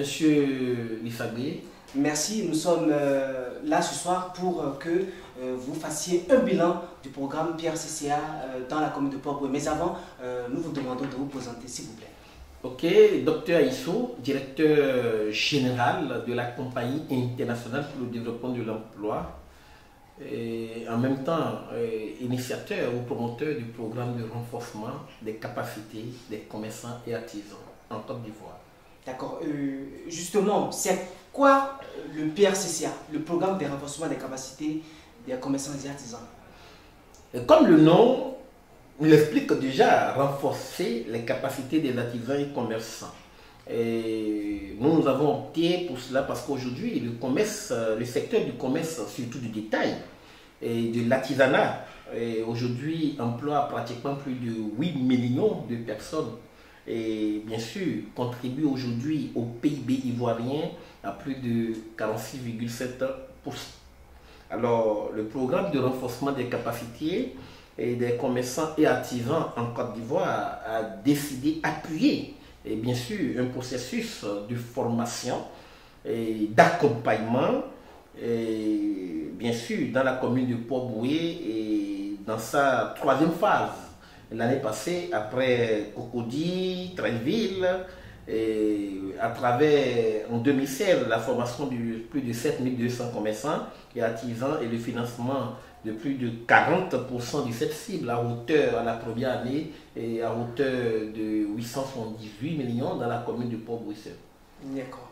Monsieur Lissabé. Merci, nous sommes là ce soir pour que vous fassiez un bilan du programme PRCCA dans la commune de Port-Bouët. Mais avant, nous vous demandons de vous présenter, s'il vous plaît. Ok, Dr Aïssou, directeur général de la Compagnie internationale pour le développement de l'emploi, et en même temps initiateur ou promoteur du programme de renforcement des capacités des commerçants et artisans en Côte d'Ivoire. D'accord. Justement, c'est quoi le PRCCA, le programme de renforcement des capacités des commerçants et artisans? Et comme le nom l'explique déjà, renforcer les capacités des artisans et commerçants. Et nous avons opté pour cela parce qu'aujourd'hui, le secteur du commerce, surtout du détail et de l'artisanat, aujourd'hui emploie pratiquement plus de 8 millions de personnes et bien sûr contribue aujourd'hui au PIB ivoirien à plus de 46,7%. Alors, le programme de renforcement des capacités et des commerçants et artisans en Côte d'Ivoire a décidé d'appuyer et bien sûr un processus de formation et d'accompagnement bien sûr dans la commune de Port-Bouët et dans sa troisième phase. L'année passée, après Cocody, Trècheville, à travers en 2016 la formation de plus de 7200 commerçants et artisans et le financement de plus de 40% de cette cible à hauteur à la première année et à hauteur de 878 millions dans la commune de Port-Bouët. D'accord.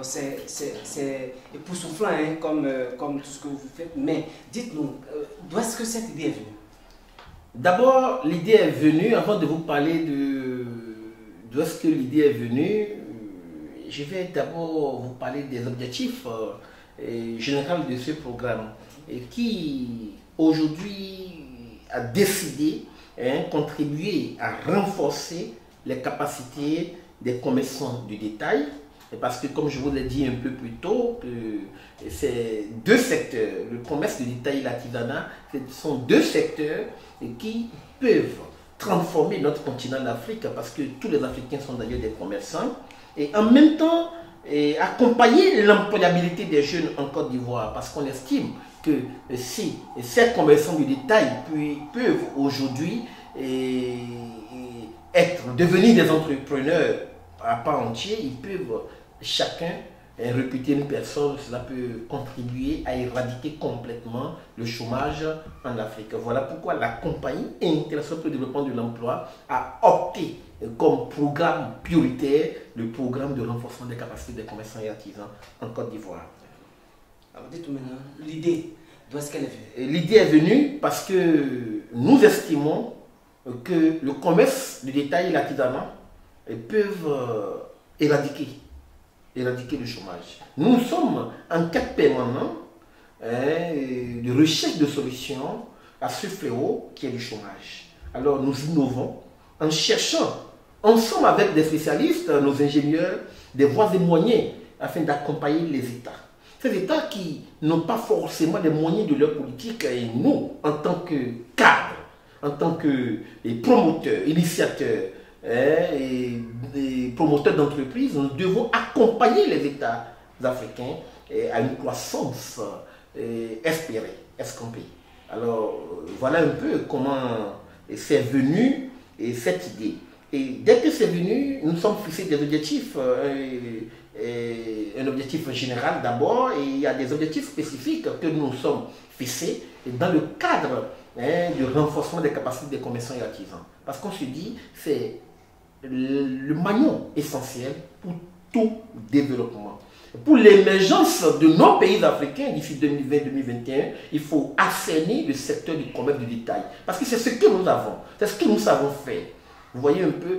C'est époustouflant hein, comme tout ce que vous faites, mais dites-nous, d'où est-ce que cette idée est venue? D'abord, l'idée est venue, avant de vous parler d'où est-ce que l'idée est venue, je vais d'abord vous parler des objectifs généraux de ce programme et qui aujourd'hui a décidé contribuer à renforcer les capacités des commerçants du détail. Parce que comme je vous l'ai dit un peu plus tôt, ces deux secteurs, le commerce du détail et l'artisanat, ce sont deux secteurs qui peuvent transformer notre continent d'Afrique, parce que tous les Africains sont d'ailleurs des commerçants, et en même temps accompagner l'employabilité des jeunes en Côte d'Ivoire, parce qu'on estime que si ces commerçants du détail peuvent aujourd'hui devenir des entrepreneurs à part entière, ils peuvent chacun recruter une personne, cela peut contribuer à éradiquer complètement le chômage en Afrique. Voilà pourquoi la Compagnie internationale pour le développement de l'emploi a opté comme programme prioritaire le programme de renforcement des capacités des commerçants et artisans en Côte d'Ivoire. Alors dites-moi maintenant, l'idée, d'où est-ce qu'elle est venue? L'idée est venue parce que nous estimons que le commerce, le détail et l'artisanat peuvent éradiquer le chômage. Nous sommes en quête permanente de recherche de solutions à ce fléau qui est le chômage. Alors nous innovons en cherchant, ensemble avec des spécialistes, nos ingénieurs, des voies et moyens afin d'accompagner les États. Ces États qui n'ont pas forcément les moyens de leur politique et nous, en tant que cadres, en tant que promoteurs, initiateurs, et promoteurs d'entreprises, nous devons accompagner les États africains à une croissance espérée, escomptée. Alors, voilà un peu comment c'est venu cette idée. Et dès que c'est venu, nous sommes fixés des objectifs, un objectif général d'abord, et il y a des objectifs spécifiques que nous sommes fixés dans le cadre du renforcement des capacités des commerçants et artisans. Parce qu'on se dit, c'est le maillon essentiel pour tout développement. Pour l'émergence de nos pays africains d'ici 2020-2021, il faut assainir le secteur du commerce du détail. Parce que c'est ce que nous avons, c'est ce que nous savons faire. Vous voyez un peu,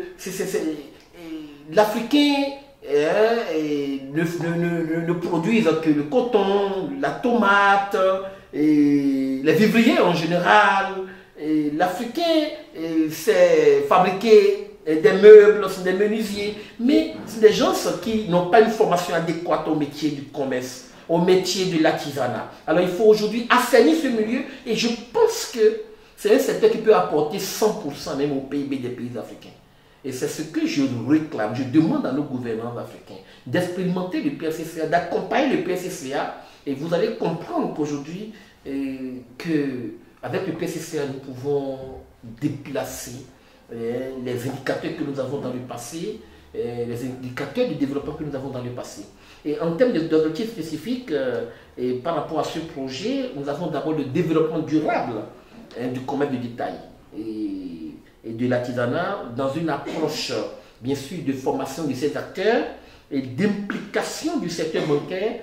l'Africain ne produise que le coton, la tomate, et les vivriers en général. L'Africain sait fabriquer des meubles, sont des menuisiers, mais c'est des gens qui n'ont pas une formation adéquate au métier du commerce, au métier de l'artisanat. Alors il faut aujourd'hui assainir ce milieu et je pense que c'est un secteur qui peut apporter 100% même au PIB des pays africains. Et c'est ce que je réclame, je demande à nos gouvernants africains d'expérimenter le PSCCA, d'accompagner le PSCCA. Et vous allez comprendre qu'aujourd'hui, qu'avec le PSCCA, nous pouvons déplacer les indicateurs que nous avons dans le passé, les indicateurs du développement que nous avons dans le passé. Et en termes d'objectifs spécifiques, et par rapport à ce projet, nous avons d'abord le développement durable du commerce de détail et de l'artisanat dans une approche, bien sûr, de formation de ces acteurs et d'implication du secteur bancaire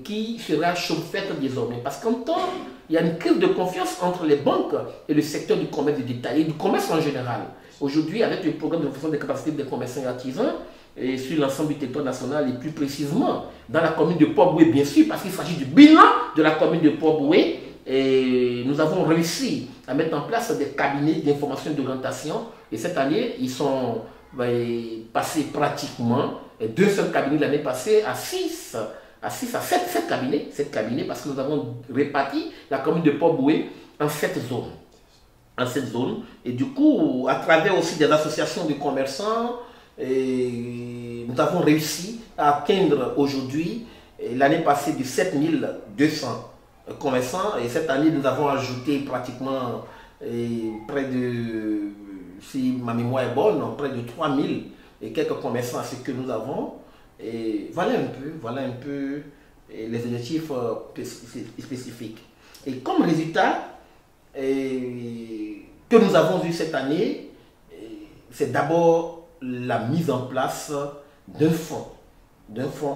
qui sera chauffette désormais. Parce qu'en temps, il y a une crise de confiance entre les banques et le secteur du commerce de détail et du commerce en général. Aujourd'hui, avec le programme de renforcement des capacités des commerçants et artisans, et sur l'ensemble du territoire national et plus précisément dans la commune de Port-Boué, bien sûr, parce qu'il s'agit du bilan de la commune de Port-Boué, et nous avons réussi à mettre en place des cabinets d'information et d'orientation. Et cette année, ils sont passés pratiquement d'un seul cabinet l'année passée à 7 cabinets, parce que nous avons réparti la commune de Port-Boué en 7 zones. Et du coup, à travers aussi des associations de commerçants, nous avons réussi à atteindre aujourd'hui, l'année passée, de 7200 commerçants. Et cette année, nous avons ajouté pratiquement près de, si ma mémoire est bonne, près de 3000 et quelques commerçants à ce que nous avons. Et voilà un peu les objectifs spécifiques. Et comme résultat que nous avons eu cette année, c'est d'abord la mise en place d'un fonds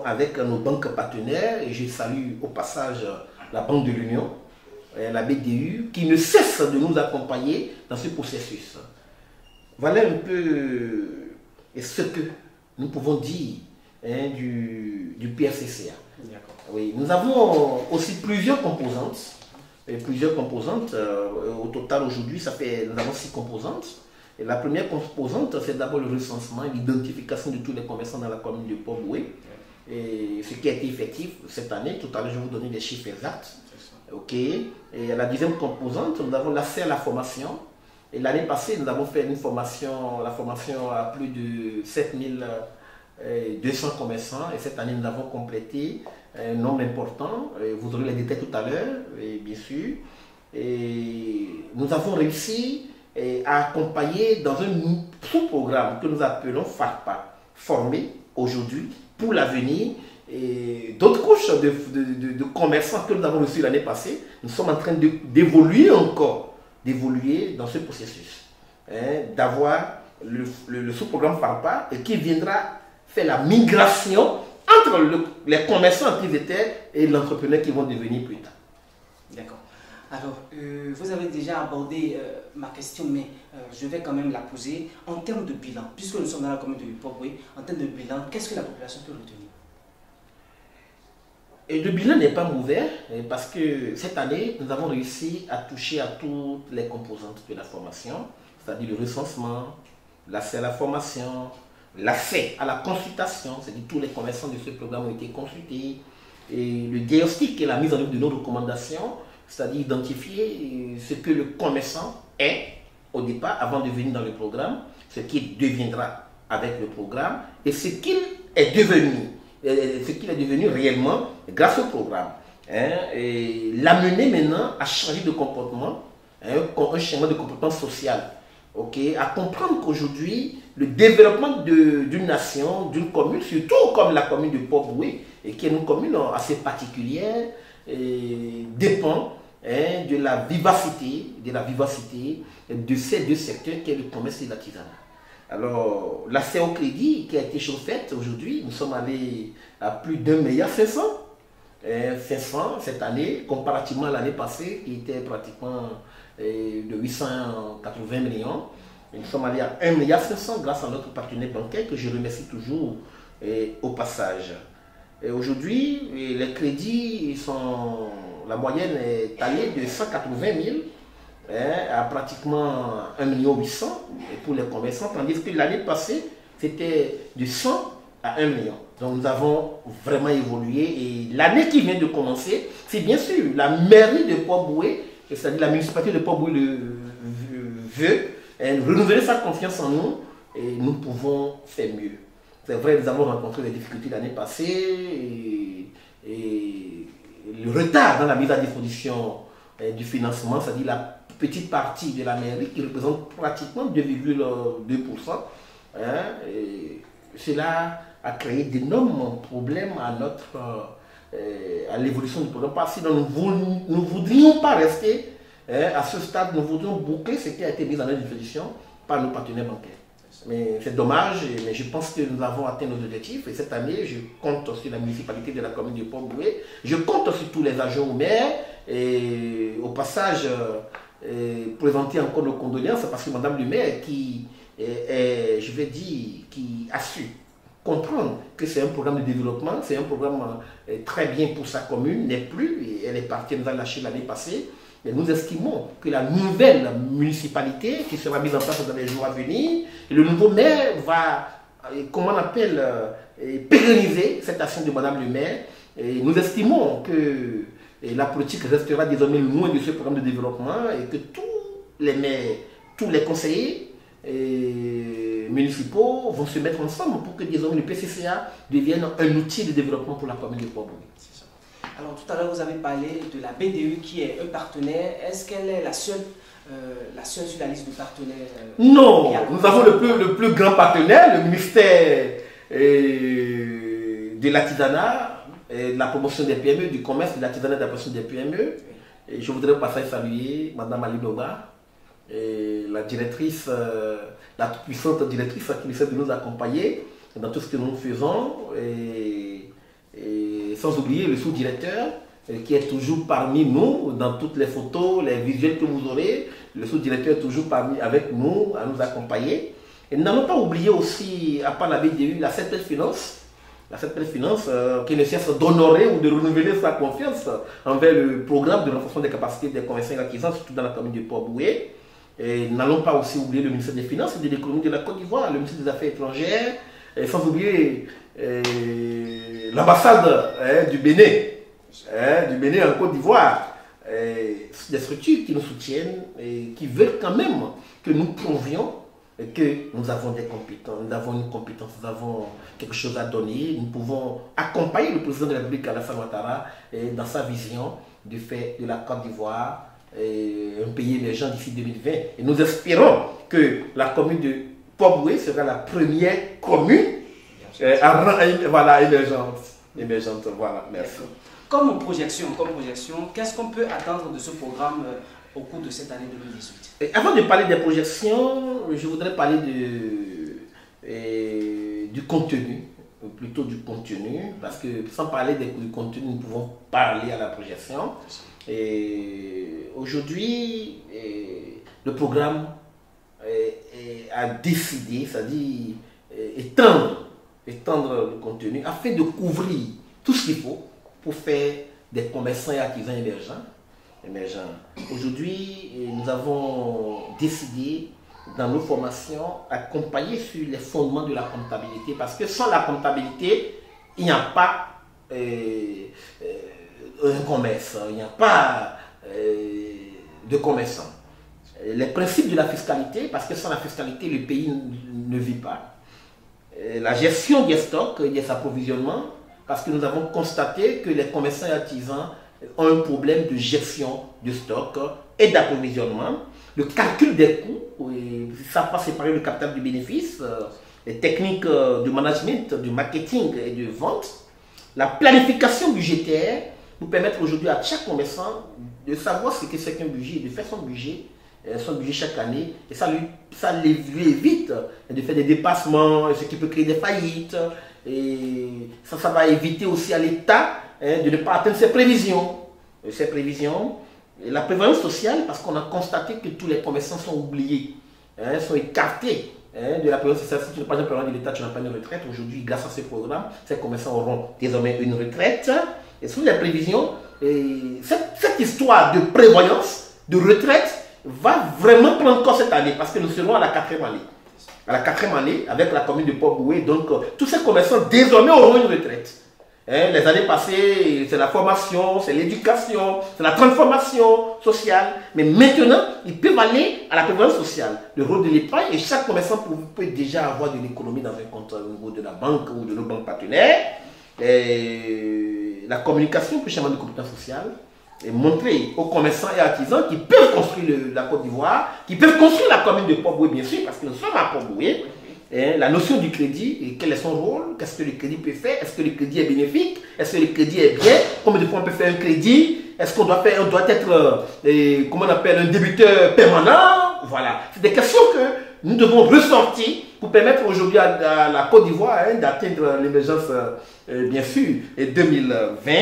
avec nos banques partenaires. Et je salue au passage la Banque de l'Union, la BDU, qui ne cesse de nous accompagner dans ce processus. Voilà un peu ce que nous pouvons dire du PSCCA. Oui, nous avons aussi plusieurs composantes. Au total, aujourd'hui, nous avons 6 composantes. Et la première composante, c'est d'abord le recensement et l'identification de tous les commerçants dans la commune de Port-Boué. Et ce qui a été effectif cette année. Tout à l'heure, je vais vous donner les chiffres exacts. Ok. Et la deuxième composante, nous avons l'accès à la formation. Et l'année passée, nous avons fait la formation à plus de 7200 commerçants. Et cette année, nous avons complété un nombre important. Vous aurez les détails tout à l'heure, bien sûr. Et nous avons réussi à accompagner dans un sous-programme que nous appelons FARPA, former aujourd'hui pour l'avenir, d'autres couches de commerçants que nous avons reçus l'année passée. Nous sommes en train d'évoluer dans ce processus, d'avoir le sous-programme FARPA qui viendra faire la migration entre les commerçants qui étaient et l'entrepreneur qui vont devenir plus tard. D'accord. Alors, vous avez déjà abordé ma question, mais je vais quand même la poser. En termes de bilan, puisque nous sommes dans la commune de Port-Boué, en termes de bilan, qu'est-ce que la population peut retenir? Et le bilan n'est pas mauvais, parce que cette année, nous avons réussi à toucher à toutes les composantes de la formation, c'est-à-dire le recensement, l'accès à la formation, l'accès à la consultation, c'est-à-dire tous les commerçants de ce programme ont été consultés, et le diagnostic et la mise en œuvre de nos recommandations, c'est-à-dire identifier ce que le commerçant est au départ avant de venir dans le programme, ce qu'il deviendra avec le programme et ce qu'il est devenu réellement grâce au programme. Et l'amener maintenant à changer de comportement, un changement de comportement social. À comprendre qu'aujourd'hui, le développement d'une nation, d'une commune, surtout comme la commune de Port-Boué, et qui est une commune assez particulière, dépend de la vivacité de ces deux secteurs qui est le commerce et l'artisanat. Alors, l'accès au crédit qui a été chose faite aujourd'hui, nous sommes allés à plus d'1,5 milliard cette année, comparativement à l'année passée qui était pratiquement de 880 millions. Et nous sommes allés à 1,5 milliard grâce à notre partenaire bancaire que je remercie toujours au passage. Aujourd'hui, les crédits la moyenne est allée de 180 000 à pratiquement 1,8 million pour les commerçants, tandis que l'année passée, c'était de 100 à 1 million. Donc nous avons vraiment évolué et l'année qui vient de commencer, c'est bien sûr la mairie de Port-Boué, c'est-à-dire la municipalité de Port-Boué veut renouveler sa confiance en nous et nous pouvons faire mieux. C'est vrai, nous avons rencontré des difficultés l'année passée et le retard dans la mise à disposition du financement, c'est-à-dire la petite partie de la mairie qui représente pratiquement 2,2%. Cela a créé d'énormes problèmes à l'évolution du programme. Parce que nous ne voudrions pas rester à ce stade, nous voudrions boucler ce qui a été mis en disposition par nos partenaires bancaires. Mais c'est dommage, mais je pense que nous avons atteint nos objectifs. Et cette année, je compte sur la municipalité de la commune de Port-Bouët. Je compte sur tous les agents au maire. Et au passage, présenter encore nos condoléances parce que Madame le maire qui a su comprendre que c'est un programme de développement, c'est un programme très bien pour sa commune, n'est plus, et elle est partie, elle nous a lâché l'année passée. Et nous estimons que la nouvelle municipalité qui sera mise en place dans les jours à venir, et le nouveau maire va, comment on appelle, pérenniser cette action de Madame le maire. Et nous estimons que la politique restera désormais loin de ce programme de développement et que tous les maires, tous les conseillers municipaux vont se mettre ensemble pour que désormais le PCCA devienne un outil de développement pour la commune de Port-Bouët. Alors tout à l'heure vous avez parlé de la BDE qui est un partenaire. Est-ce qu'elle est la seule sur la liste de partenaires? Non, nous avons le plus grand partenaire, le ministère de l'artisanat, de la promotion des PME, du commerce, de l'artisanat, de la promotion des PME. Et je voudrais passer à saluer Mme Alinoba, la directrice, la puissante directrice qui essaie de nous accompagner dans tout ce que nous faisons. Et sans oublier le sous-directeur qui est toujours parmi nous dans toutes les photos, les visuels que vous aurez. Le sous-directeur est toujours avec nous, à nous accompagner. Et nous n'allons pas oublier aussi, à part la BDU, la CEPEL Finance. La CEPEL Finance qui ne cesse d'honorer ou de renouveler sa confiance envers le programme de renforcement des capacités des commerçants et artisans, surtout dans la commune de Port-Bouët. Et n'allons pas aussi oublier le ministère des Finances et de l'économie de la Côte d'Ivoire, le ministère des Affaires étrangères, et sans oublier l'ambassade du Bénin en Côte d'Ivoire. Des structures qui nous soutiennent et qui veulent quand même que nous prouvions que nous avons des compétences, nous avons une compétence, nous avons quelque chose à donner. Nous pouvons accompagner le président de la République, Alassane Ouattara, dans sa vision du fait de la Côte d'Ivoire, un pays émergent d'ici 2020. Et nous espérons que la commune de Port-Bouët sera la première commune émergente. Voilà, merci. Comme projection, qu'est-ce qu'on peut attendre de ce programme au cours de cette année 2018? Et avant de parler des projections, je voudrais parler du contenu, plutôt du contenu, parce que sans parler du contenu, nous pouvons parler à la projection. Et aujourd'hui, le programme a décidé, c'est-à-dire étendre le contenu afin de couvrir tout ce qu'il faut pour faire des commerçants et artisans émergents. Aujourd'hui, nous avons décidé dans nos formations accompagner sur les fondements de la comptabilité parce que sans la comptabilité, il n'y a pas un commerce, il n'y a pas de commerçants. Les principes de la fiscalité, parce que sans la fiscalité, le pays ne vit pas. La gestion des stocks et des approvisionnements, parce que nous avons constaté que les commerçants et artisans ont un problème de gestion de stock et d'approvisionnement. Le calcul des coûts, ils ne savent pas séparer le capital du bénéfice, les techniques de management, de marketing et de vente. La planification budgétaire nous permet aujourd'hui à chaque commerçant de savoir ce que c'est qu'un budget, de faire son budget chaque année. Et ça lui évite de faire des dépassements, ce qui peut créer des faillites. Et ça va éviter aussi à l'État de ne pas atteindre ses prévisions. Et la prévoyance sociale, parce qu'on a constaté que tous les commerçants sont oubliés, sont écartés de la prévoyance sociale. Si tu n'as pas un programme de l'État, tu n'as pas une retraite. Aujourd'hui, grâce à ce programme, ces commerçants auront désormais une retraite. Et sous les prévisions, cette histoire de prévoyance, de retraite, va vraiment prendre corps cette année, parce que nous serons à la 4e année. À la 4e année, avec la commune de Port-Bouët, donc tous ces commerçants désormais auront une retraite. Hein, les années passées, c'est la formation, c'est l'éducation, c'est la transformation sociale. Mais maintenant, ils peuvent aller à la prévoyance sociale. Le rôle de l'épargne, et chaque commerçant peut déjà avoir de l'économie dans un compte au niveau de la banque ou de nos banques partenaires. Et la communication, plus schéma de compétence sociale, et montrer aux commerçants et artisans qui peuvent construire la Côte d'Ivoire, qui peuvent construire la commune de Port-Boué, bien sûr, parce que nous sommes à Port-Boué. La notion du crédit, et quel est son rôle, qu'est-ce que le crédit peut faire, est-ce que le crédit est bénéfique, est-ce que le crédit est bien, combien de fois on peut faire un crédit, est-ce qu'on doit faire, on doit être, comment on appelle, un débiteur permanent, voilà. C'est des questions que nous devons ressortir pour permettre aujourd'hui à la Côte d'Ivoire d'atteindre l'émergence, bien sûr, et 2020,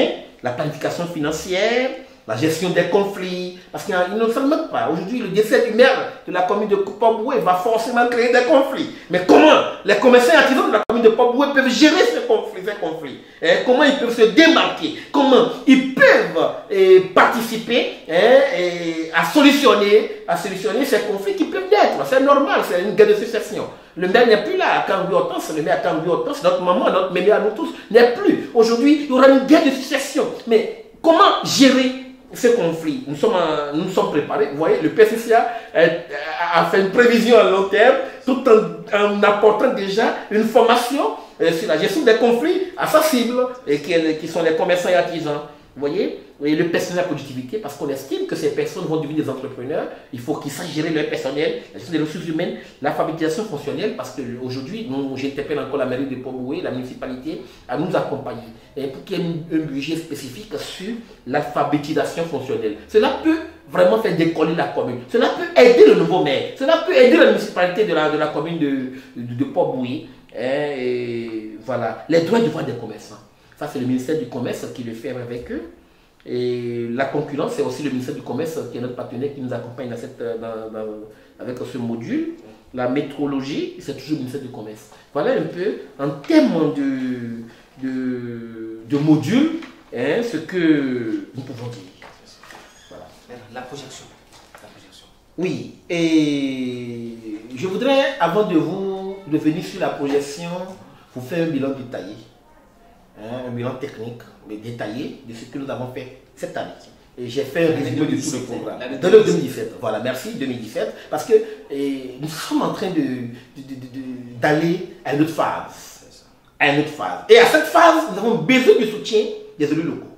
la planification financière, la gestion des conflits, parce qu'il ne s'en manque pas. Aujourd'hui, le décès du maire de la commune de Port-Boué va forcément créer des conflits. Mais comment les commerçants et artisans de la commune de Port-Boué peuvent gérer ces conflits, comment ils peuvent se démarquer, comment ils peuvent participer à solutionner ces conflits qui peuvent naître. C'est normal, c'est une guerre de succession. Le maire n'est plus là à Kangui-Hortense, le maire à Kangui-Hortense, notre maman, notre mémé à nous tous, n'est plus. Aujourd'hui, il y aura une guerre de succession. Mais comment gérer ce conflit? Nous sommes préparés. Vous voyez, le PCCA a fait une prévision à long terme, tout en apportant déjà une formation sur la gestion des conflits à sa cible, et qui sont les commerçants et artisans. Vous voyez, et le personnel à productivité, parce qu'on estime que ces personnes vont devenir des entrepreneurs, il faut qu'ils sachent gérer leur personnel, la gestion des ressources humaines, l'alphabétisation fonctionnelle, parce qu'aujourd'hui, j'interpelle encore la mairie de Port-Boué, la municipalité, à nous accompagner, pour qu'il y ait un budget spécifique sur l'alphabétisation fonctionnelle. Cela peut vraiment faire décoller la commune, cela peut aider le nouveau maire, cela peut aider la municipalité de la commune de Port-Boué, et voilà, les droits et devoirs des commerçants. Ça, c'est le ministère du Commerce qui le fait avec eux. Et la concurrence, c'est aussi le ministère du Commerce qui est notre partenaire qui nous accompagne avec ce module. La métrologie, c'est toujours le ministère du Commerce. Voilà un peu, en termes de module, ce que nous pouvons dire. Voilà. La projection. Oui, et je voudrais, avant de venir sur la projection, vous faire un bilan détaillé. Un bilan technique, mais détaillé de ce que nous avons fait cette année. Et j'ai fait un résumé de tout le programme. Dans le 2017. Voilà, merci, 2017. Parce que nous sommes en train d'aller à une autre phase. Et à cette phase, nous avons besoin du soutien des élus locaux.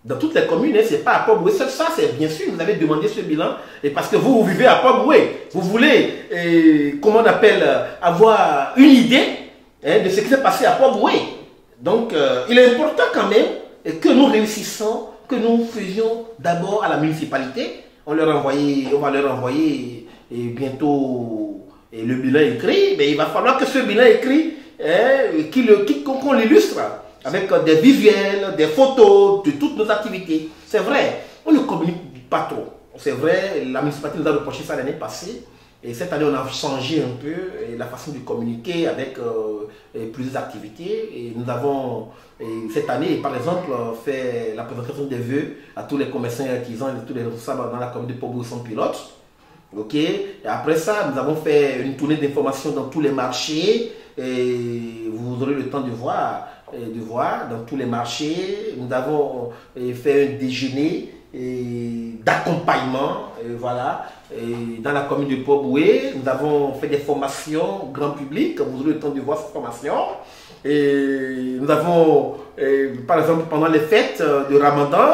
Dans toutes les communes, ce n'est pas à Port-Boué. Ça, c'est bien sûr, vous avez demandé ce bilan. Et parce que vous vivez à Port-Boué. Vous voulez, comment on appelle, avoir une idée de ce qui s'est passé à Port-Boué. Donc, il est important quand même que nous réussissons, que nous faisions d'abord à la municipalité. On va leur envoyer bientôt le bilan écrit. Mais il va falloir que ce bilan écrit, qu'on l'illustre avec des visuels, des photos de toutes nos activités. C'est vrai, on ne communique pas trop. C'est vrai, la municipalité nous a reproché ça l'année passée. Et cette année, on a changé un peu la façon de communiquer avec plusieurs activités. Et nous avons, cette année, par exemple, fait la présentation des vœux à tous les commerçants et artisans et tous les responsables dans la commune de Port-Boué sans pilote. Ok. Et après ça, nous avons fait une tournée d'information dans tous les marchés. Et vous aurez le temps de voir dans tous les marchés. Nous avons fait un déjeuner d'accompagnement, voilà. Et dans la commune de Port-Boué, nous avons fait des formations au grand public. Vous aurez le temps de voir ces formations. Et nous avons, par exemple, pendant les fêtes de Ramadan,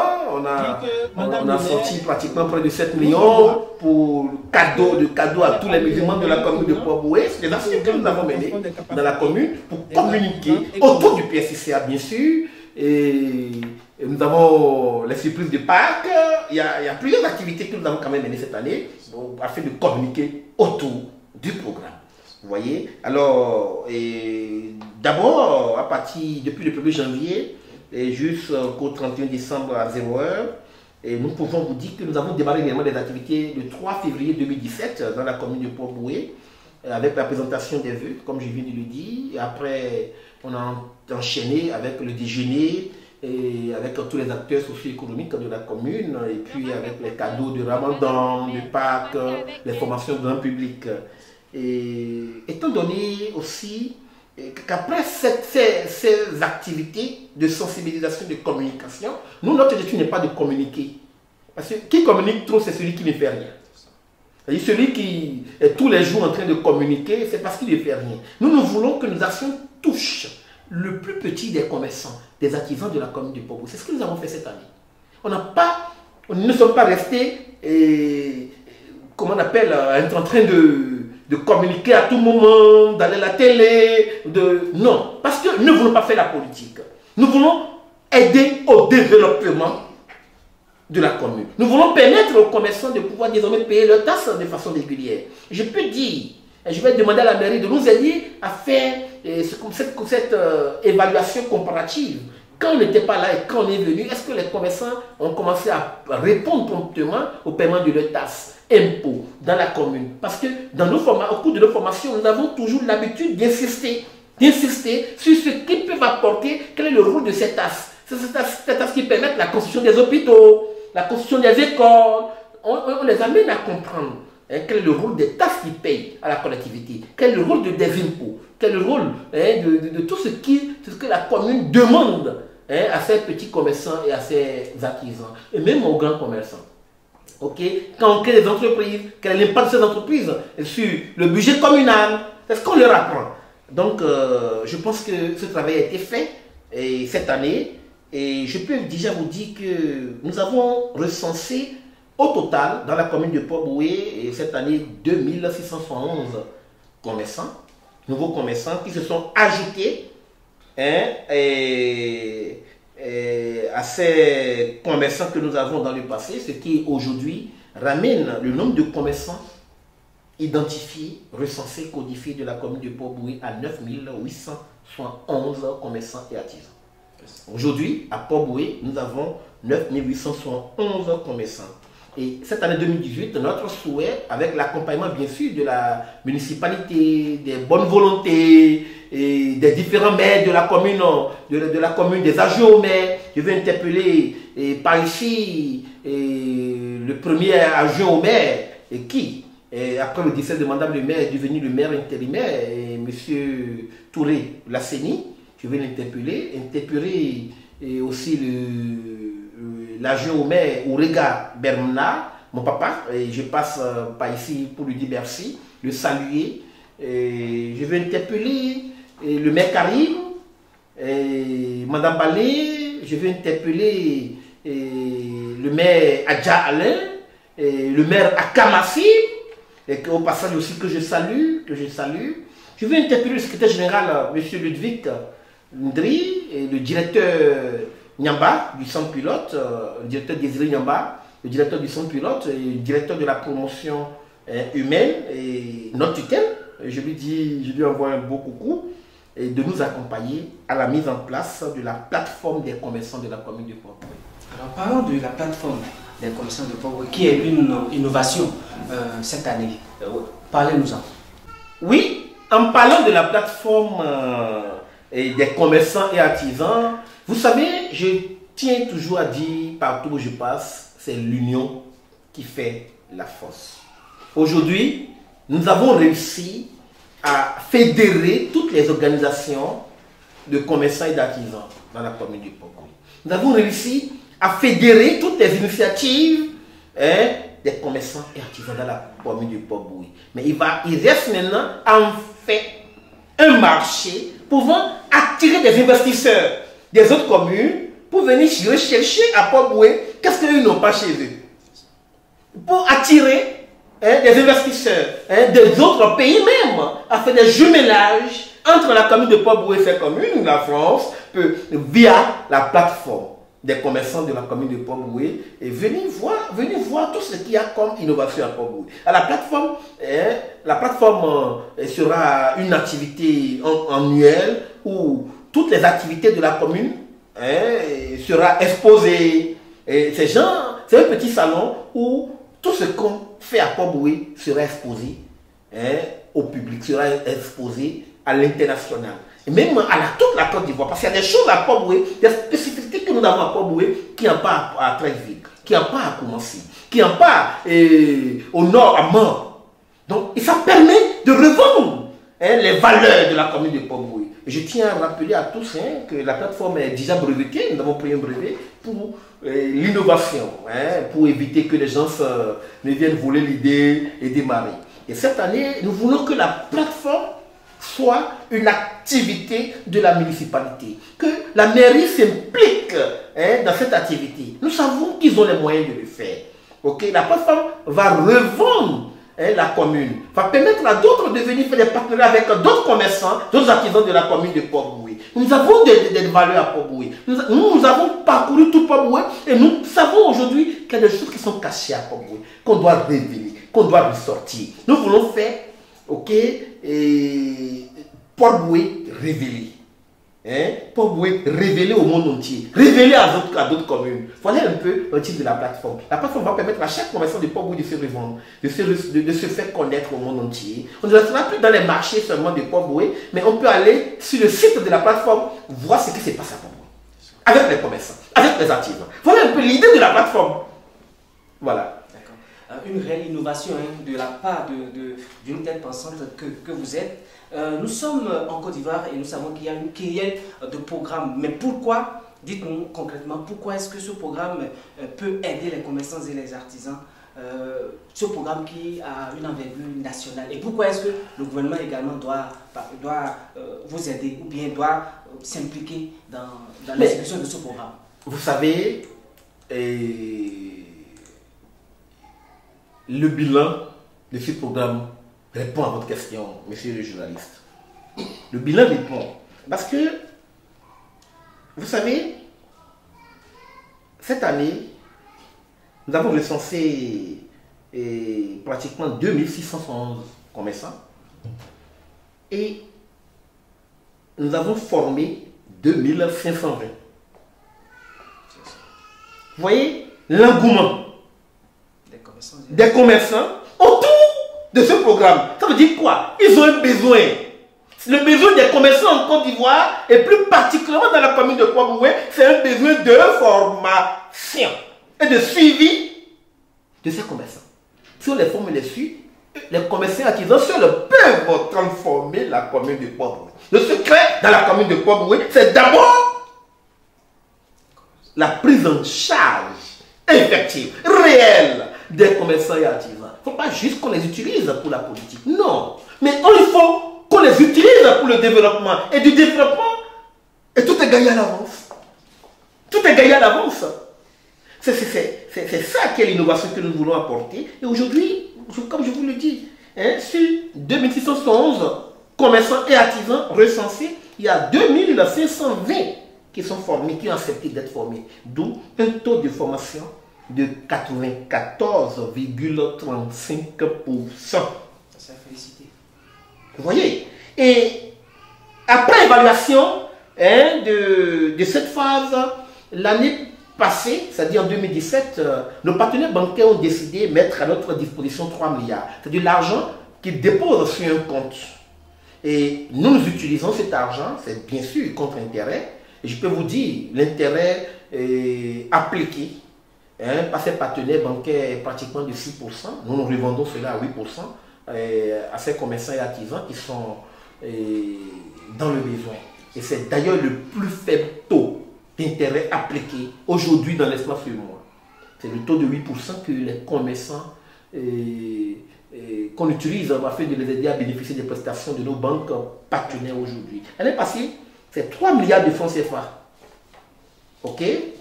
on a sorti pratiquement près de 7 millions pour cadeaux à tous les musulmans de la commune de Port-Boué. C'est des actions que nous avons menées dans la commune pour communiquer autour du PSCCA, bien sûr. Et nous avons les surprises de Pâques. Il y a plusieurs activités que nous avons quand même menées cette année afin de communiquer autour du programme. Vous voyez? Alors, d'abord, depuis le 1er janvier jusqu'au 31 décembre à 0h, nous pouvons vous dire que nous avons démarré également des activités le 3 février 2017 dans la commune de Port-Boué avec la présentation des vœux, comme je viens de le dire. Et après, on a enchaîné avec le déjeuner et avec tous les acteurs socio-économiques de la commune, et puis avec les cadeaux de Ramadan, de Pâques, les formations grand public. Et étant donné aussi qu'après ces activités de sensibilisation, de communication, nous, notre étude n'est pas de communiquer. Parce que qui communique trop, c'est celui qui ne fait rien. C'est-à-dire celui qui est tous les jours en train de communiquer, c'est parce qu'il ne fait rien. Nous voulons que nos actions touchent le plus petit des commerçants, des artisans de la commune de Port-Bouët. C'est ce que nous avons fait cette année. On ne sommes pas restés, comment on appelle, être en train de communiquer à tout moment, d'aller à la télé, non. Parce que nous ne voulons pas faire la politique. Nous voulons aider au développement de la commune. Nous voulons permettre aux commerçants de pouvoir désormais payer leurs taxes de façon régulière. Je peux dire, je vais demander à la mairie de nous aider à faire cette évaluation comparative. Quand on n'était pas là et quand on est venu, est-ce que les commerçants ont commencé à répondre promptement au paiement de leurs taxes, impôts dans la commune? Parce que au cours de nos formations, nous avons toujours l'habitude d'insister sur ce qu'ils peuvent apporter, quel est le rôle de ces taxes. Ces taxes qui permettent la construction des hôpitaux, la construction des écoles. On les amène à comprendre quel est le rôle des taxes qu'ils payent à la collectivité, quel est le rôle des impôts, quel est le rôle de tout ce que la commune demande à ses petits commerçants et à ses artisans, et même aux grands commerçants. Quand on crée des entreprises, quel est l'impact de ces entreprises sur le budget communal? C'est ce qu'on leur apprend. Donc, je pense que ce travail a été fait cette année. Et je peux déjà vous dire que nous avons recensé au total dans la commune de Port-Bouët cette année 2671 commerçants, nouveaux commerçants qui se sont ajoutés à ces commerçants que nous avons dans le passé, ce qui aujourd'hui ramène le nombre de commerçants identifiés, recensés, codifiés de la commune de Port-Bouët à 9811 commerçants et artisans. Aujourd'hui, à Port-Bouët, nous avons 9811 commerçants. Et cette année 2018, notre souhait, avec l'accompagnement bien sûr de la municipalité, des bonnes volontés, et des différents maires de la commune, des adjoints au maire, je vais interpeller par ici le premier adjoint au maire, après le décès de Madame le maire, est devenu le maire intérimaire, M. Touré Lasseni. Je vais interpeller aussi l'adjoint au maire Ourega Bernard, mon papa, et je passe par ici pour lui dire merci, le saluer. Je vais interpeller le maire Karim, Madame Balé, je vais interpeller le maire Adja Alain, le maire Akamassi, et au passage aussi que je salue. Je vais interpeller le secrétaire général, M. Ludwig Ndri, et le directeur Nyamba du centre pilote, le directeur Désiré Nyamba, le directeur du centre pilote et le directeur de la promotion humaine et notre tutelle. Je lui envoie un beau coucou et de nous accompagner à la mise en place de la plateforme des commerçants de la commune de Port-Bouët. Alors parlons de la plateforme des commerçants de Port-Bouët qui est une innovation cette année. Parlez-nous-en. Oui, en parlant de la plateforme et des commerçants et artisans, vous savez, je tiens toujours à dire partout où je passe, c'est l'union qui fait la force. Aujourd'hui, nous avons réussi à fédérer toutes les organisations de commerçants et d'artisans dans la commune du Port-Bouët. Nous avons réussi à fédérer toutes les initiatives des commerçants et artisans dans la commune du Port-Bouët. Mais il reste maintenant en fait un marché pouvant attirer des investisseurs des autres communes pour venir rechercher à Port-Bouët qu'est-ce qu'ils n'ont pas chez eux. Pour attirer des investisseurs des autres pays même, à faire des jumelages entre la commune de Port-Bouët et ces communes, la France peut, via la plateforme des commerçants de la commune de Port-Bouët, et venir voir tout ce qu'il y a comme innovation à Port-Bouët. La plateforme sera une activité annuelle où toutes les activités de la commune sera exposées. C'est un petit salon où tout ce qu'on fait à Port-Bouët sera exposé au public, sera exposé à l'international. Et même à toute la Côte d'Ivoire, parce qu'il y a des choses à Port-Bouët, des spécificités que nous avons à Port-Bouët qui n'ont pas à Treichville, qui n'ont pas à Koumassi, qui n'ont pas au nord à Mans. Donc, et ça permet de revendre les valeurs de la commune de Port-Bouët. Je tiens à rappeler à tous que la plateforme est déjà brevetée. Nous avons pris un brevet pour l'innovation, pour éviter que les gens ne viennent voler l'idée et démarrer. Et cette année, nous voulons que la plateforme soit une activité de la municipalité, que la mairie s'implique dans cette activité. Nous savons qu'ils ont les moyens de le faire. Okay? La plateforme va revendre la commune, va permettre à d'autres de venir faire des partenariats avec d'autres commerçants, d'autres artisans de la commune de Port-Bouët. Nous avons des valeurs à Port-Bouët. Nous avons parcouru tout Port-Bouët et nous savons aujourd'hui qu'il y a des choses qui sont cachées à Port-Bouët, qu'on doit révéler, qu'on doit ressortir. Nous voulons faire, Port-Bouët révélé. Port-Bouët révélé au monde entier, révélé à d'autres communes. Voilà un peu le titre de la plateforme. La plateforme va permettre à chaque commerçant de Port-Bouët de se revendre, de se faire connaître au monde entier. On ne restera plus dans les marchés seulement de Port-Bouët, mais on peut aller sur le site de la plateforme, voir ce qui se passe à Port-Bouët, avec les commerçants, avec les artisans. Voilà un peu l'idée de la plateforme. Voilà. Une réelle innovation de la part d'une telle pensante que vous êtes. Nous sommes en Côte d'Ivoire et nous savons qu'il y a une kyrielle de programmes. Mais pourquoi, dites-nous concrètement, pourquoi est-ce que ce programme peut aider les commerçants et les artisans, ce programme qui a une envergure nationale? Et pourquoi est-ce que le gouvernement également doit vous aider ou bien doit s'impliquer dans l'exécution de ce programme? Vous savez, le bilan de ce programme répond à votre question, monsieur le journaliste. Le bilan répond. Parce que, vous savez, cette année, nous avons recensé pratiquement 2611 commerçants et nous avons formé 2520. Vous voyez l'engouement des commerçants autour de ce programme. Ça veut dire quoi? Ils ont un besoin. Le besoin des commerçants en Côte d'Ivoire, et plus particulièrement dans la commune de Port-Bouët, c'est un besoin de formation et de suivi de ces commerçants. Si on les forme et les suit, les commerçants artisans seuls peuvent transformer la commune de Port-Bouët. Le secret dans la commune de Port-Bouët, c'est d'abord la prise en charge effective, réelle des commerçants et artisans. Il ne faut pas juste qu'on les utilise pour la politique. Non. Mais il faut qu'on les utilise pour le développement. Et du développement, et tout est gagné à l'avance. Tout est gagné à l'avance. C'est ça qui est l'innovation que nous voulons apporter. Et aujourd'hui, comme je vous le dis, sur 2611 commerçants et artisans recensés, il y a 2520 qui sont formés, qui ont accepté d'être formés. D'où un taux de formation de 94,35%. Ça félicité. Vous voyez? Et après évaluation de cette phase, l'année passée, c'est-à-dire en 2017, nos partenaires bancaires ont décidé de mettre à notre disposition 3 milliards. C'est-à-dire l'argent qu'ils déposent sur un compte. Et nous utilisons cet argent, c'est bien sûr contre intérêt. Et je peux vous dire, l'intérêt appliqué par ces partenaires bancaires est pratiquement de 6%. Nous nous revendons cela à 8% à ces commerçants et artisans qui sont dans le besoin. Et c'est d'ailleurs le plus faible taux d'intérêt appliqué aujourd'hui dans l'espace du mois. C'est le taux de 8% que les commerçants qu'on utilise afin de les aider à bénéficier des prestations de nos banques partenaires aujourd'hui. L'année passée, c'est 3 milliards de francs CFA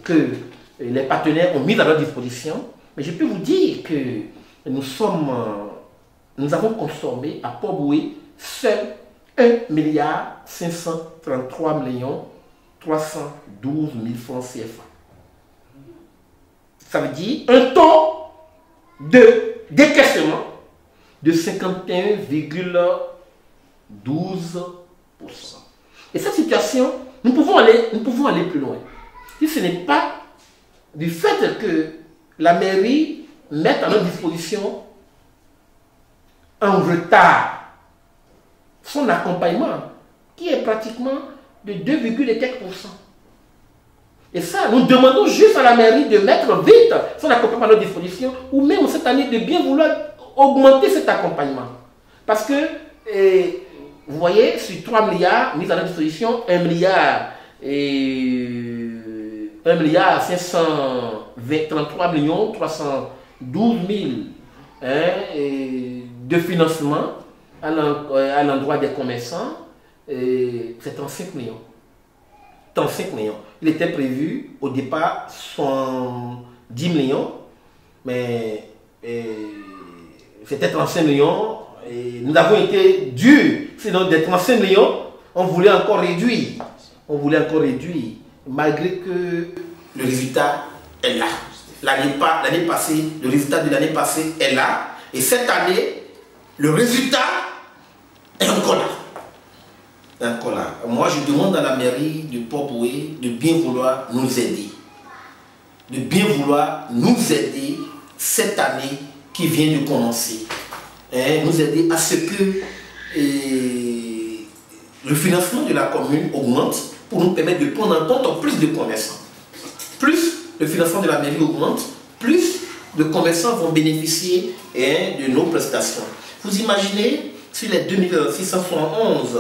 que les partenaires ont mis à leur disposition. Mais je peux vous dire que nous avons consommé à Port-Bouët seul 1,533 312 000 francs CFA. Ça veut dire un taux de décaissement de 51,12%. Et cette situation, nous pouvons aller plus loin. Si ce n'est pas du fait que la mairie mette à notre disposition en retard son accompagnement, qui est pratiquement de 2,4%. Et ça, nous demandons juste à la mairie de mettre vite son accompagnement à notre disposition, ou même cette année de bien vouloir augmenter cet accompagnement. Parce que Vous voyez, sur 3 milliards mis à notre disposition, 1 milliard et 1 milliard 533 millions 312 000 de financement à l'endroit des commerçants, c'est 35 millions. 35 millions. Il était prévu au départ 110 millions, mais c'était 35 millions. Et nous avons été durs. Sinon, des 35 millions, on voulait encore réduire. On voulait encore réduire. Malgré que le résultat est là. L'année passée, le résultat de l'année passée est là. Et cette année, le résultat est encore là. Encore là. Moi, je demande à la mairie de Port-Bouët de bien vouloir nous aider. De bien vouloir nous aider cette année qui vient de commencer. Nous aider à ce que le financement de la commune augmente pour nous permettre de prendre en compte plus de commerçants. Plus le financement de la mairie augmente, plus de commerçants vont bénéficier de nos prestations. Vous imaginez, sur les 2671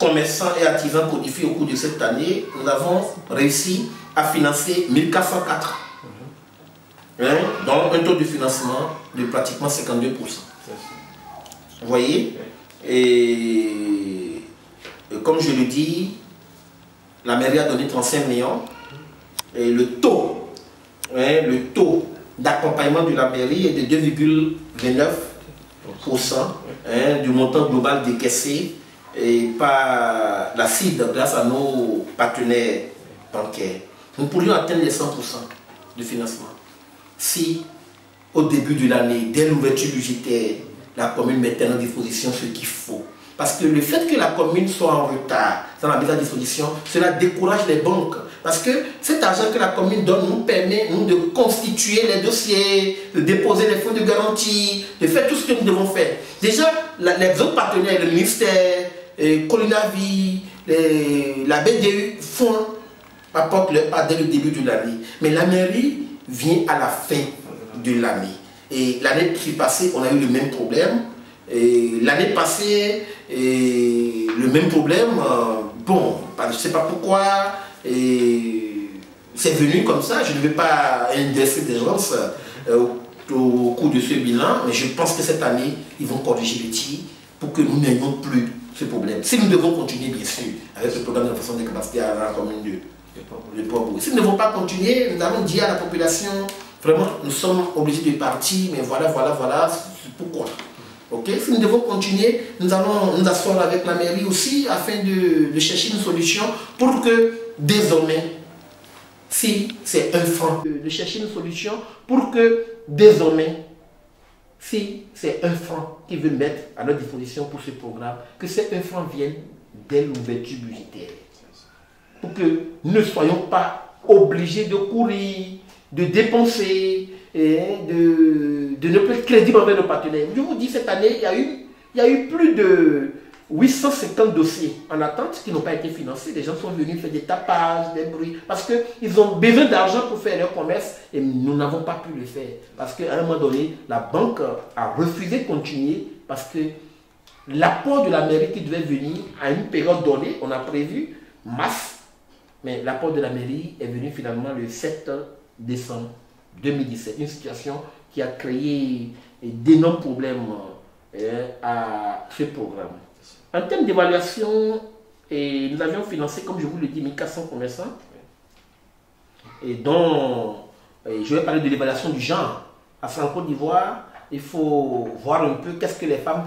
commerçants et artisans codifiés au cours de cette année, nous avons réussi à financer 1404. Donc un taux de financement de pratiquement 52%. Vous voyez? Et comme je le dis, la mairie a donné 35 millions. Et le taux d'accompagnement de la mairie est de 2,29% du montant global décaissé par la CID grâce à nos partenaires bancaires. Nous pourrions atteindre les 100% de financement si au début de l'année, dès l'ouverture budgétaire, la commune mettait à disposition ce qu'il faut. Parce que le fait que la commune soit en retard dans la mise à disposition, cela décourage les banques. Parce que cet argent que la commune donne nous permet de constituer les dossiers, de déposer les fonds de garantie, de faire tout ce que nous devons faire. Déjà, les autres partenaires, le ministère, Colinavi, la BDU apportent leur part dès le début de l'année. Mais la mairie vient à la fin de l'année. Et l'année qui est passée, on a eu le même problème. L'année passée, le même problème, bon, je ne sais pas pourquoi, c'est venu comme ça. Je ne vais pas indexer des gens au cours de ce bilan, mais je pense que cette année, ils vont corriger le tir pour que nous n'ayons plus ce problème. Si nous devons continuer, bien sûr, avec le programme de renforcement des capacités à la commune de Port-Bouët. Si nous ne devons pas continuer, nous allons dire à la population, vraiment, nous sommes obligés de partir, mais voilà, c'est pourquoi. Okay? Si nous devons continuer, nous allons nous asseoir avec la mairie aussi afin de chercher une solution pour que désormais, si c'est 1 franc, de chercher une solution pour que désormais, si c'est 1 franc qu'ils veulent mettre à notre disposition pour ce programme, que ces 1 franc viennent dès l'ouverture budgétaire. Pour que nous ne soyons pas obligés de courir, de dépenser, et de ne plus être crédible envers nos partenaires. Je vous dis, cette année, il y a eu plus de 850 dossiers en attente qui n'ont pas été financés. Les gens sont venus faire des tapages, des bruits, parce qu'ils ont besoin d'argent pour faire leur commerce et nous n'avons pas pu le faire. Parce qu'à un moment donné, la banque a refusé de continuer parce que l'apport de la mairie qui devait venir à une période donnée, on a prévu mars, mais l'apport de la mairie est venu finalement le 7 décembre 2017, une situation qui a créé d'énormes problèmes à ce programme. En termes d'évaluation, nous avions financé, comme je vous le dis, 1400 commerçants, et dont je vais parler de l'évaluation du genre. Parce qu'en Côte d'Ivoire, il faut voir un peu qu'est-ce que les femmes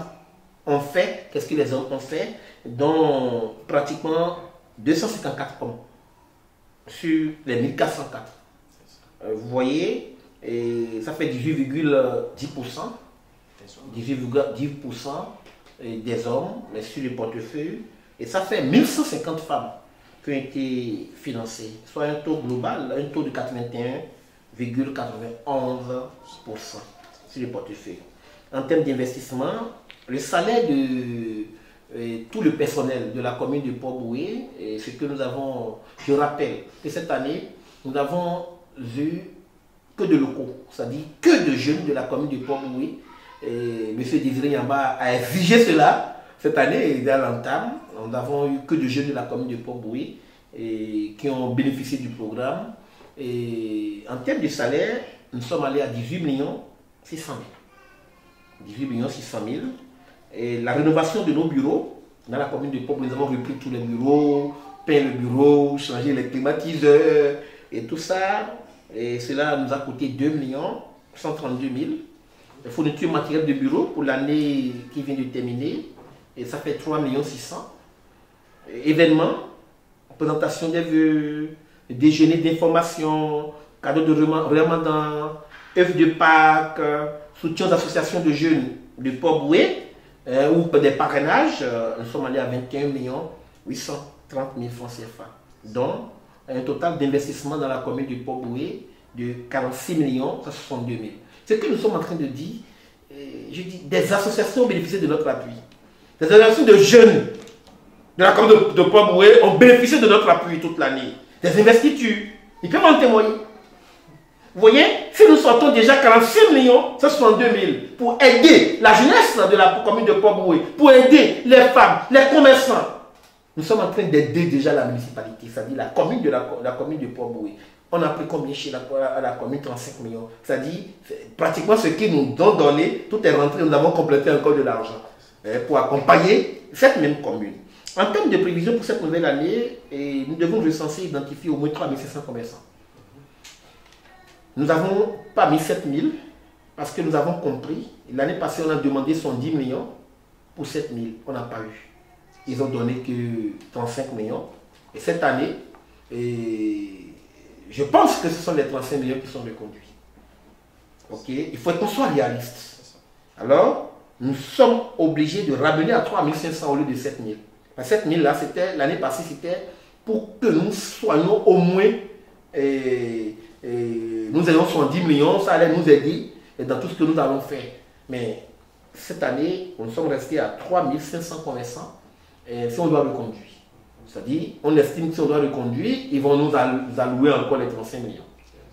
ont fait, qu'est-ce que les hommes ont fait, dont pratiquement 254 hommes sur les 1404. Vous voyez, et ça fait 18,10%. 18,10% des hommes, mais sur le portefeuille. Et ça fait 1150 femmes qui ont été financées, soit un taux global, un taux de 81,91% sur le portefeuille. En termes d'investissement, le salaire de tout le personnel de la commune de Port-Bouët, ce que nous avons, je rappelle que cette année, nous n'avons eu que de locaux, c'est-à-dire que de jeunes de la commune de Port-Bouët. M. Désiré Yamba a exigé cela cette année est à l'entame. Nous n'avons eu que de jeunes de la commune de Port-Boué qui ont bénéficié du programme. Et en termes de salaire, nous sommes allés à 18 600 000. 18 600 000. Et la rénovation de nos bureaux, dans la commune de Port-Boué, nous avons repris tous les bureaux, peint le bureau, changé les climatiseurs et tout ça. Et cela nous a coûté 2 132 000. La fourniture matérielle de bureau pour l'année qui vient de terminer, et ça fait 3 600 000. Événements, présentation des vœux, déjeuner d'information, cadeaux de ramadan, œuvres de Pâques, soutien d'associations de jeunes de Port-Boué, ou des parrainages. Nous sommes allés à 21 830 000 francs CFA, dont un total d'investissement dans la commune de Port-Boué de 46 162 000. Ce que nous sommes en train de dire, je dis, des associations ont bénéficié de notre appui. Des associations de jeunes de la commune de Port-Boué ont bénéficié de notre appui toute l'année. Des investitures, ils peuvent en témoigner. Vous voyez, si nous sortons déjà 46 162 000 pour aider la jeunesse de la commune de Port-Boué, pour aider les femmes, les commerçants, nous sommes en train d'aider déjà la municipalité, c'est-à-dire la commune de Port-Boué. On a pris combien chez la commune? 35 millions. C'est-à-dire, pratiquement ce qu'ils nous ont donné, tout est rentré, nous avons complété encore de l'argent pour accompagner cette même commune. En termes de prévision pour cette nouvelle année, nous devons recenser et identifier au moins 3 500 commerçants. Nous n'avons pas mis 7 000 parce que nous avons compris. L'année passée, on a demandé 110 millions pour 7 000. On n'a pas eu. Ils ont donné que 35 millions. Et cette année, je pense que ce sont les 35 millions qui sont reconduits. Ok? Il faut qu'on soit réaliste. Alors, nous sommes obligés de ramener à 3 500 au lieu de 7 000. 7 000 là, l'année passée, c'était pour que nous soyons au moins, nous ayons 110 millions, ça allait nous aider dans tout ce que nous allons faire. Mais cette année, nous sommes restés à 3 500 commerçants si on doit reconduire. C'est-à-dire, on estime que si on doit reconduire, ils vont nous allouer encore les 35 millions.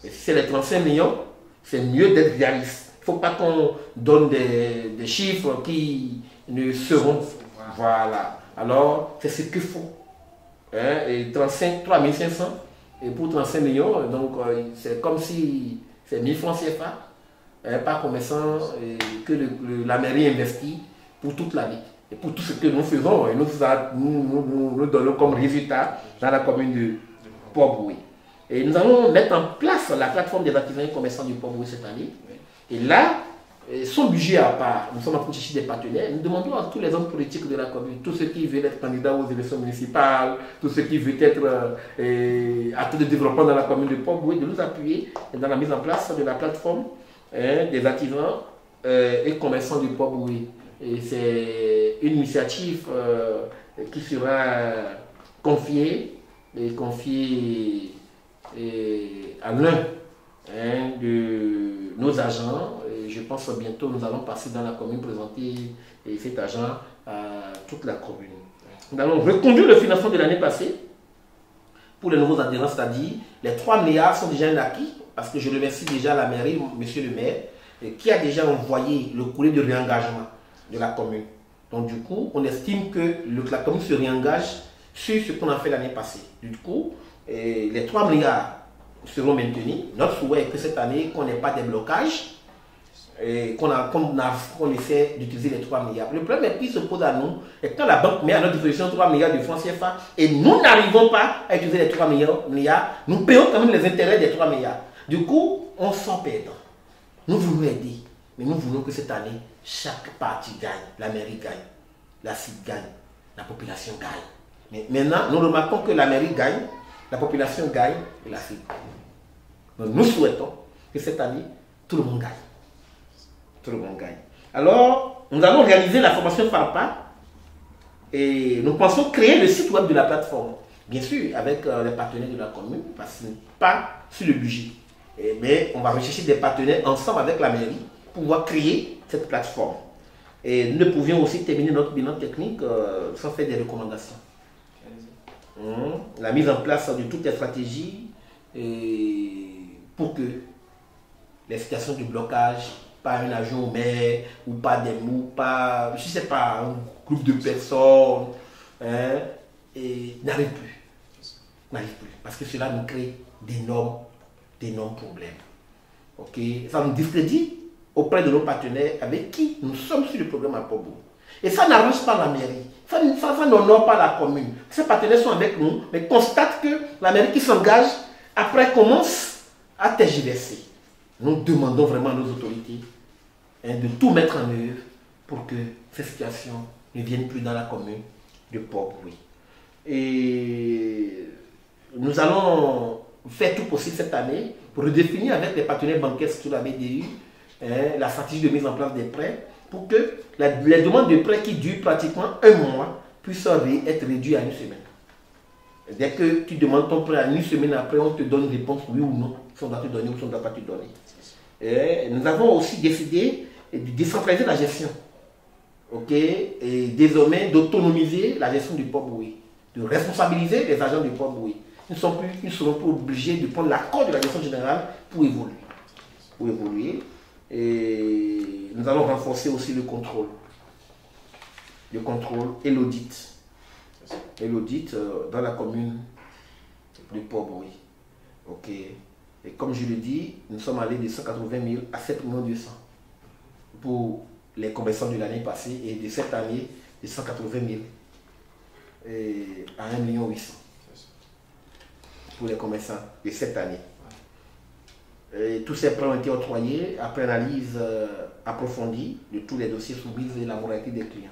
Et si c'est les 35 millions, c'est mieux d'être réaliste. Il ne faut pas qu'on donne des chiffres qui ne seront... Voilà. Alors, c'est ce qu'il faut. Et 3 500 et pour 35 millions, donc c'est comme si c'est 1000 francs CFA par commerçant que la mairie investit pour toute l'année. Et pour tout ce que nous faisons, nous donnons comme résultat dans la commune de Port-Boué. Et nous allons mettre en place la plateforme des artisans et commerçants du Port-Boué cette année. Et là, son budget à part, nous sommes en train de chercher des partenaires. Nous demandons à tous les hommes politiques de la commune, tous ceux qui veulent être candidats aux élections municipales, tous ceux qui veulent être acteurs de développement dans la commune de Port-Boué, de nous appuyer dans la mise en place de la plateforme des artisans et commerçants du Port-Boué. Et c'est une initiative qui sera confiée à l'un de nos agents. Et je pense que bientôt nous allons passer dans la commune présenter cet agent à toute la commune. Nous allons reconduire le financement de l'année passée pour les nouveaux adhérents, c'est-à-dire les 3 milliards sont déjà un acquis, parce que je remercie déjà la mairie, monsieur le maire, qui a déjà envoyé le courrier de réengagement de la commune. Donc du coup, on estime que la commune se réengage sur ce qu'on a fait l'année passée. Du coup, les 3 milliards seront maintenus. Notre souhait est que cette année, qu'on n'ait pas de blocage, qu'on essaie d'utiliser les 3 milliards. Le problème qui se pose à nous est quand la banque met à notre disposition 3 milliards de francs CFA et nous n'arrivons pas à utiliser les 3 milliards, nous payons quand même les intérêts des 3 milliards. Du coup, on s'en perd. Nous voulons aider, mais nous voulons que cette année, chaque parti gagne. La mairie gagne, la CID gagne, la population gagne. Mais maintenant, nous remarquons que la mairie gagne, la population gagne et la CID gagne. Donc nous souhaitons que cette année, tout le monde gagne. Tout le monde gagne. Alors, nous allons réaliser la formation FARPA et nous pensons créer le site web de la plateforme. Bien sûr, avec les partenaires de la commune, parce que pas sur le budget. Mais on va rechercher des partenaires ensemble avec la mairie pour pouvoir créer cette plateforme. Et nous ne pouvions aussi terminer notre bilan technique sans faire des recommandations. La mise en place de toutes les stratégies pour que les situations de blocage par un agent au maire, ou par des mots, par, je sais pas, un groupe de personnes, hein, et n'arrive plus. N'arrive plus. Parce que cela nous crée d'énormes problèmes. Ok? Ça nous discrédite auprès de nos partenaires avec qui nous sommes sur le programme Apobo. Et ça n'arrange pas la mairie. Ça n'honore pas la commune. Ces partenaires sont avec nous, mais constatent que la mairie qui s'engage, après commence à tergiverser. Nous demandons vraiment à nos autorités de tout mettre en œuvre pour que ces situations ne viennent plus dans la commune de Port-Bouët. Et nous allons faire tout possible cette année pour redéfinir avec les partenaires bancaires, surtout la BDU, la stratégie de mise en place des prêts pour que les demandes de prêts qui durent pratiquement un mois puissent être réduites à une semaine. Dès que tu demandes ton prêt à une semaine après, on te donne une réponse oui ou non, si on doit te donner ou si on ne doit pas te donner. Et nous avons aussi décidé de décentraliser la gestion. Ok, et désormais d'autonomiser la gestion du Port-Bouët, de responsabiliser les agents du Port-Bouët. Ils ne seront plus obligés de prendre l'accord de la direction générale pour évoluer. Et nous allons renforcer aussi le contrôle et l'audit. Et l'audit dans la commune de Port-Bouët. Ok. Et comme je le dis, nous sommes allés de 180 000 à 7 200 pour les commerçants de l'année passée et de cette année de 180 000 à 1 800 000 pour les commerçants de cette année. Et tous ces prêts ont été octroyés après analyse approfondie de tous les dossiers soumis et la moralité des clients.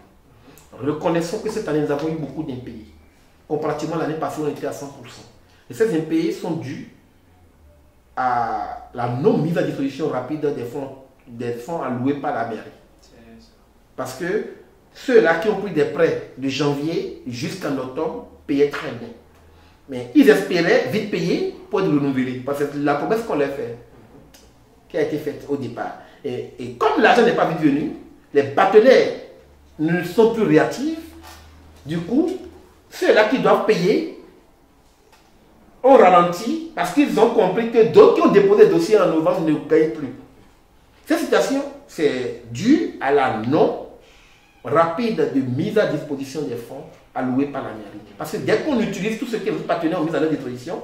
Reconnaissons que cette année nous avons eu beaucoup d'impayés. Comparativement l'année passée, on était à 100%. Et ces impayés sont dus à la non-mise à disposition rapide des fonds alloués par la mairie. Parce que ceux-là qui ont pris des prêts de janvier jusqu'en octobre payaient très bien. Mais ils espéraient vite payer pour être renouvelés. Parce que c'est la promesse qu'on leur fait, qui a été faite au départ. Et comme l'argent n'est pas vite venu, les partenaires ne sont plus réactifs. Du coup, ceux-là qui doivent payer ont ralenti parce qu'ils ont compris que d'autres qui ont déposé le dossier en novembre ne payent plus. Cette situation, c'est dû à la non rapide de mise à disposition des fonds alloués par la mairie. Parce que dès qu'on utilise tout ce que les partenaires ont mis à leur disposition,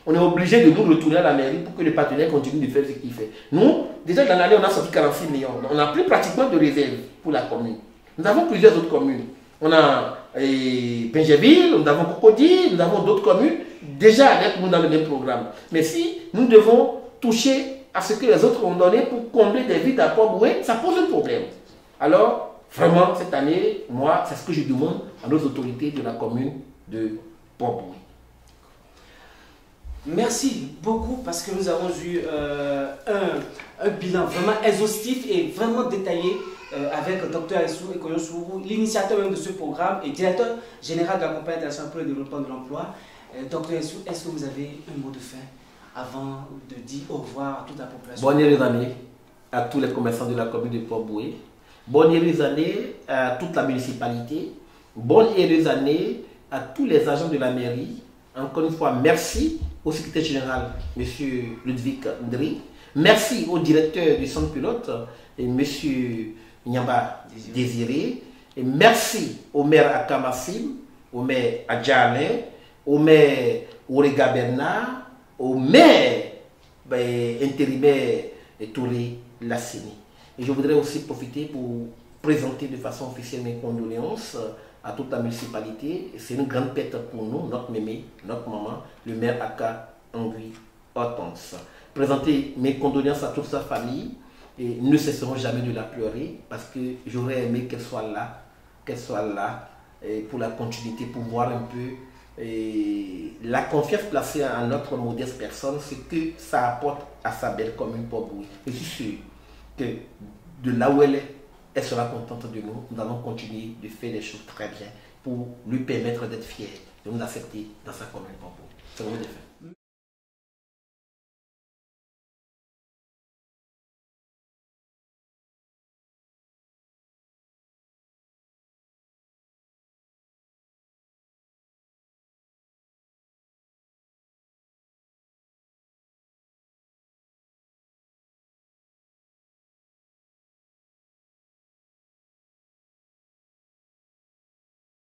on est obligé de nous retourner à la mairie pour que le partenaire continue de faire ce qu'il fait. Nous, déjà dans l'année, on a sorti 46 millions. On n'a plus pratiquement de réserve pour la commune. Nous avons plusieurs autres communes. On a Pingerville, nous avons Cocody, nous avons d'autres communes déjà avec nous dans le même programme. Mais si nous devons toucher à ce que les autres ont donné pour combler des vides à Port-Bouët, ça pose un problème. Alors, vraiment, cette année, moi, c'est ce que je demande à nos autorités de la commune de Port-Bouët. Merci beaucoup parce que nous avons eu un bilan vraiment exhaustif et vraiment détaillé avec Dr Aissou Ekoyon Sourou, l'initiateur même de ce programme et directeur général de la Compagnie internationale pour le développement de l'emploi. Dr Aissou, est-ce que vous avez un mot de fin avant de dire au revoir à toute la population? Bonne heureuse année à tous les commerçants de la commune de Port-Bouët. Bonne heureuse année à toute la municipalité. Bonne heureuse année à tous les agents de la mairie. Encore une fois, merci au secrétaire général, M. Ludwig Ndri. Merci au directeur du centre pilote, M. Nyamba Désiré. Et merci au maire Akamassim, au maire Adjalain, au maire Orega Bernard, au maire intérimaire Touré Lassini. Et je voudrais aussi profiter pour présenter de façon officielle mes condoléances à toute la municipalité. C'est une grande perte pour nous, notre mémé, notre maman, le maire Aka Angui Hortense. Présenter mes condoléances à toute sa famille et ne cesserons jamais de la pleurer parce que j'aurais aimé qu'elle soit là pour la continuité, pour voir un peu la confiance placée en notre modeste personne, ce que ça apporte à sa belle commune Port-Bouët. Je suis sûr que de là où elle sera contente de nous. Nous allons continuer de faire les choses très bien pour lui permettre d'être fier, de nous accepter dans sa commune Port-Bouët. C'est le mot de fin.